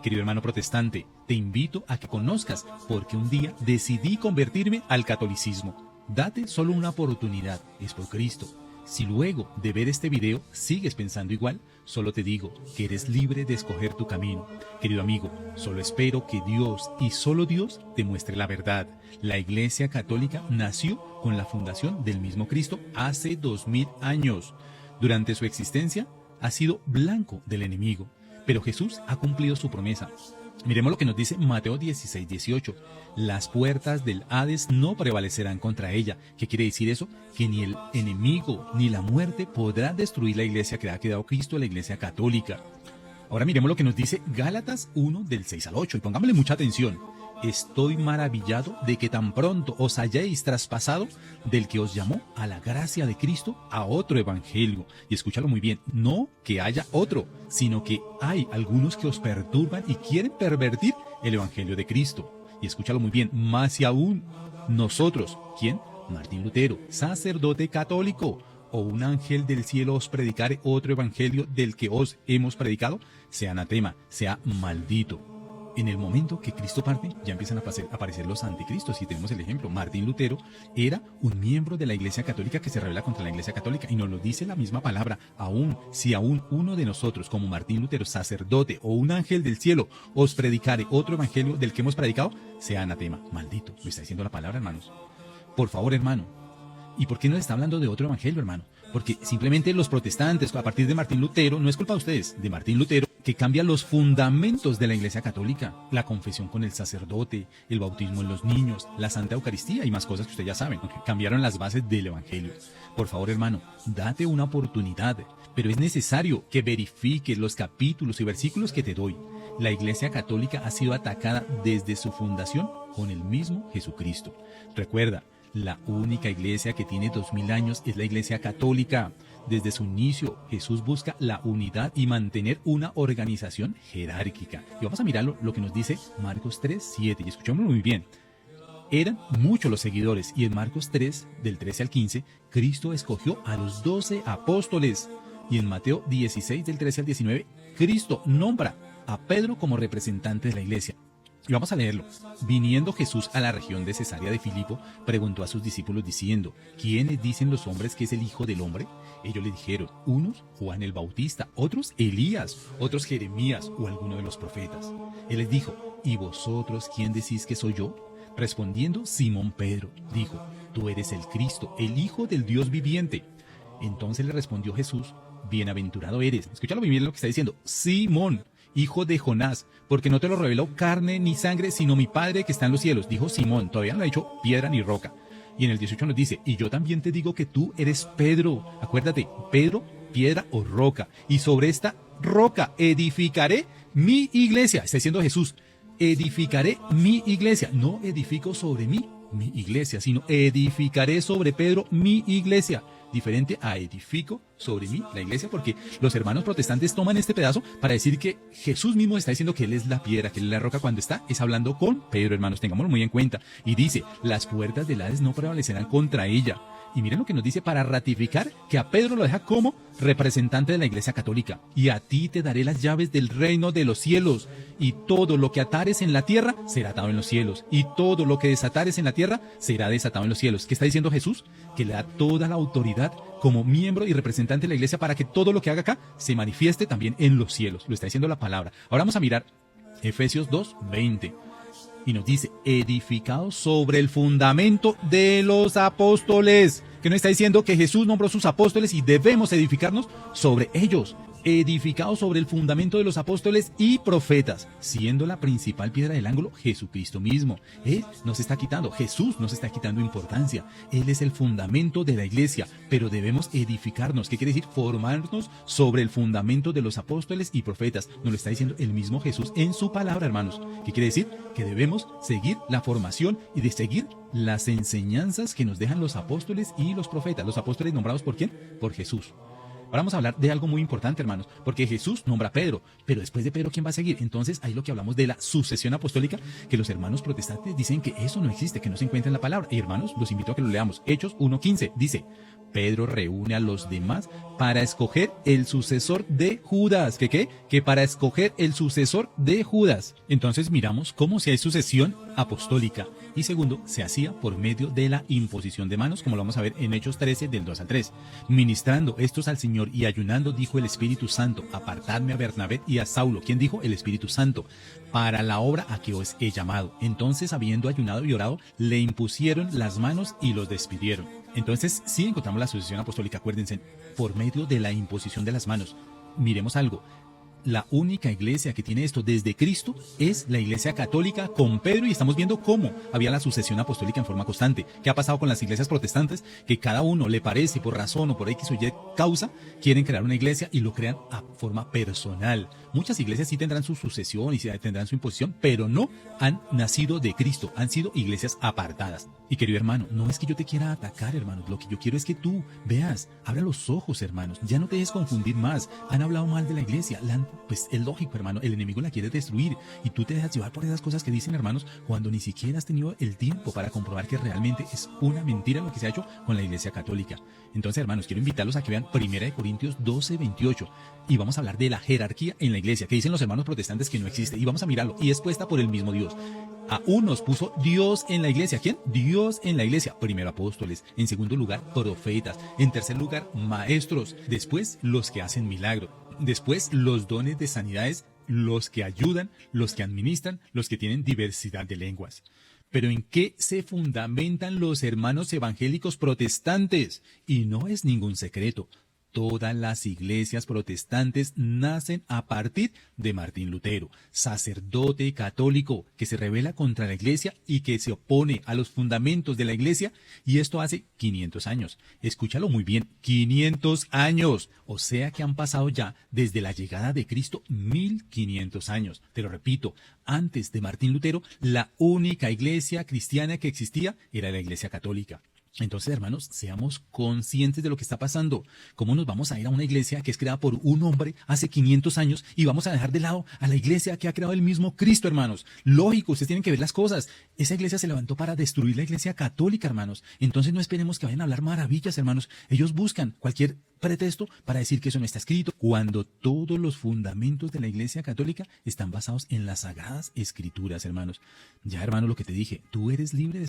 Querido hermano protestante, te invito a que conozcas porque un día decidí convertirme al catolicismo. Date solo una oportunidad, es por Cristo. Si luego de ver este video sigues pensando igual, solo te digo que eres libre de escoger tu camino. Querido amigo, solo espero que Dios y solo Dios te muestre la verdad. La Iglesia Católica nació con la fundación del mismo Cristo hace 2000 años. Durante su existencia ha sido blanco del enemigo, pero Jesús ha cumplido su promesa. Miremos lo que nos dice Mateo 16:18. Las puertas del Hades no prevalecerán contra ella. ¿Qué quiere decir eso? Que ni el enemigo ni la muerte podrá destruir la iglesia que ha quedado Cristo, la iglesia católica. Ahora miremos lo que nos dice Gálatas 1 del 6 al 8 y pongámosle mucha atención. Estoy maravillado de que tan pronto os hayáis traspasado del que os llamó a la gracia de Cristo a otro evangelio. Y escúchalo muy bien, no que haya otro, sino que hay algunos que os perturban y quieren pervertir el evangelio de Cristo. Y escúchalo muy bien, más y aún nosotros, ¿quién? Martín Lutero, sacerdote católico, o un ángel del cielo os predicare otro evangelio del que os hemos predicado, sea anatema, sea maldito. En el momento que Cristo parte, ya empiezan a aparecer los anticristos. Y tenemos el ejemplo. Martín Lutero era un miembro de la Iglesia Católica que se rebela contra la Iglesia Católica. Y nos lo dice la misma palabra. Si aún uno de nosotros, como Martín Lutero, sacerdote o un ángel del cielo, os predicare otro evangelio del que hemos predicado, sea anatema, maldito. Lo está diciendo la palabra, hermanos. Por favor, hermano. ¿Y por qué no está hablando de otro evangelio, hermano? Porque simplemente los protestantes, a partir de Martín Lutero, no es culpa de ustedes, de Martín Lutero, que cambia los fundamentos de la Iglesia Católica, la confesión con el sacerdote, el bautismo en los niños, la Santa Eucaristía y más cosas que ustedes ya saben, que cambiaron las bases del Evangelio. Por favor, hermano, date una oportunidad, pero es necesario que verifiques los capítulos y versículos que te doy. La Iglesia Católica ha sido atacada desde su fundación con el mismo Jesucristo. Recuerda, la única iglesia que tiene 2000 años es la Iglesia Católica. Desde su inicio, Jesús busca la unidad y mantener una organización jerárquica. Y vamos a mirar lo que nos dice Marcos 3:7. Y escuchémoslo muy bien. Eran muchos los seguidores y en Marcos 3, del 13 al 15, Cristo escogió a los 12 apóstoles. Y en Mateo 16, del 13 al 19, Cristo nombra a Pedro como representante de la iglesia. Y vamos a leerlo. Viniendo Jesús a la región de Cesarea de Filipo, preguntó a sus discípulos diciendo, ¿quiénes dicen los hombres que es el Hijo del Hombre? Ellos le dijeron, unos Juan el Bautista, otros Elías, otros Jeremías o alguno de los profetas. Él les dijo, ¿y vosotros quién decís que soy yo? Respondiendo Simón Pedro, dijo, tú eres el Cristo, el Hijo del Dios viviente. Entonces le respondió Jesús, bienaventurado eres. Escúchalo bien lo que está diciendo, Simón, hijo de Jonás, porque no te lo reveló carne ni sangre, sino mi Padre que está en los cielos. Dijo Simón, todavía no ha dicho piedra ni roca. Y en el 18 nos dice, y yo también te digo que tú eres Pedro. Acuérdate, Pedro, piedra o roca. Y sobre esta roca edificaré mi iglesia. Está diciendo Jesús, edificaré mi iglesia. No edifico sobre mí, mi iglesia, sino edificaré sobre Pedro mi iglesia. Diferente a edifico sobre mí, la iglesia, porque los hermanos protestantes toman este pedazo para decir que Jesús mismo está diciendo que Él es la piedra, que Él es la roca, cuando es hablando con Pedro, hermanos, tengámoslo muy en cuenta. Y dice, las puertas del Hades no prevalecerán contra ella. Y miren lo que nos dice para ratificar que a Pedro lo deja como representante de la Iglesia Católica. Y a ti te daré las llaves del reino de los cielos. Y todo lo que atares en la tierra será atado en los cielos. Y todo lo que desatares en la tierra será desatado en los cielos. ¿Qué está diciendo Jesús? Que le da toda la autoridad como miembro y representante de la Iglesia para que todo lo que haga acá se manifieste también en los cielos. Lo está diciendo la palabra. Ahora vamos a mirar Efesios 2:20. Y nos dice, edificado sobre el fundamento de los apóstoles. Que nos está diciendo que Jesús nombró sus apóstoles y debemos edificarnos sobre ellos. Edificado sobre el fundamento de los apóstoles y profetas, siendo la principal piedra del ángulo Jesucristo mismo. Él nos está quitando, Jesús nos está quitando importancia. Él es el fundamento de la iglesia, pero debemos edificarnos. ¿Qué quiere decir? Formarnos sobre el fundamento de los apóstoles y profetas. Nos lo está diciendo el mismo Jesús en su palabra, hermanos. ¿Qué quiere decir? Que debemos seguir la formación y de seguir las enseñanzas que nos dejan los apóstoles y los profetas. Los apóstoles nombrados ¿por quién? Por Jesús. Ahora vamos a hablar de algo muy importante, hermanos, porque Jesús nombra a Pedro, pero después de Pedro, ¿quién va a seguir? Entonces, ahí lo que hablamos de la sucesión apostólica, que los hermanos protestantes dicen que eso no existe, que no se encuentra en la palabra. Y hermanos, los invito a que lo leamos. Hechos 1:15 dice, Pedro reúne a los demás para escoger el sucesor de Judas. ¿Qué? Que para escoger el sucesor de Judas. Entonces miramos cómo si hay sucesión apostólica. Y segundo, se hacía por medio de la imposición de manos, como lo vamos a ver en Hechos 13, del 2 al 3. Ministrando estos al Señor y ayunando, dijo el Espíritu Santo, apartadme a Bernabé y a Saulo. ¿Quién dijo? El Espíritu Santo. Para la obra a que os he llamado. Entonces, habiendo ayunado y orado, le impusieron las manos y los despidieron. Entonces, sí encontramos la sucesión apostólica, acuérdense, por medio de la imposición de las manos. Miremos algo. La única iglesia que tiene esto desde Cristo es la iglesia católica con Pedro, y estamos viendo cómo había la sucesión apostólica en forma constante. ¿Qué ha pasado con las iglesias protestantes? Que cada uno le parece, por razón o por X o Y causa, quieren crear una iglesia y lo crean a forma personal. Muchas iglesias sí tendrán su sucesión y sí tendrán su imposición, pero no han nacido de Cristo, han sido iglesias apartadas. Y querido hermano, no es que yo te quiera atacar, hermanos, lo que yo quiero es que tú veas, abra los ojos, hermanos, ya no te dejes confundir más. Han hablado mal de la iglesia, pues es lógico, hermano, el enemigo la quiere destruir y tú te dejas llevar por esas cosas que dicen, hermanos, cuando ni siquiera has tenido el tiempo para comprobar que realmente es una mentira lo que se ha hecho con la iglesia católica. Entonces, hermanos, quiero invitarlos a que vean 1 Corintios 12, 28 y vamos a hablar de la jerarquía en la iglesia, que dicen los hermanos protestantes que no existe, y vamos a mirarlo, y es puesta por el mismo Dios. A unos puso Dios en la iglesia. ¿Quién? Dios en la iglesia. Primero apóstoles, en segundo lugar profetas, en tercer lugar maestros, después los que hacen milagros, después los dones de sanidades, los que ayudan, los que administran, los que tienen diversidad de lenguas. Pero ¿en qué se fundamentan los hermanos evangélicos protestantes? Y no es ningún secreto. Todas las iglesias protestantes nacen a partir de Martín Lutero, sacerdote católico que se rebela contra la iglesia y que se opone a los fundamentos de la iglesia, y esto hace 500 años. Escúchalo muy bien, 500 años. O sea que han pasado ya desde la llegada de Cristo 1500 años. Te lo repito, antes de Martín Lutero, la única iglesia cristiana que existía era la iglesia católica. Entonces, hermanos, seamos conscientes de lo que está pasando. ¿Cómo nos vamos a ir a una iglesia que es creada por un hombre hace 500 años y vamos a dejar de lado a la iglesia que ha creado el mismo Cristo, hermanos? Lógico, ustedes tienen que ver las cosas. Esa iglesia se levantó para destruir la iglesia católica, hermanos. Entonces no esperemos que vayan a hablar maravillas, hermanos. Ellos buscan cualquier pretexto para decir que eso no está escrito, cuando todos los fundamentos de la iglesia católica están basados en las sagradas escrituras, hermanos. Ya, hermano, lo que te dije, tú eres libre de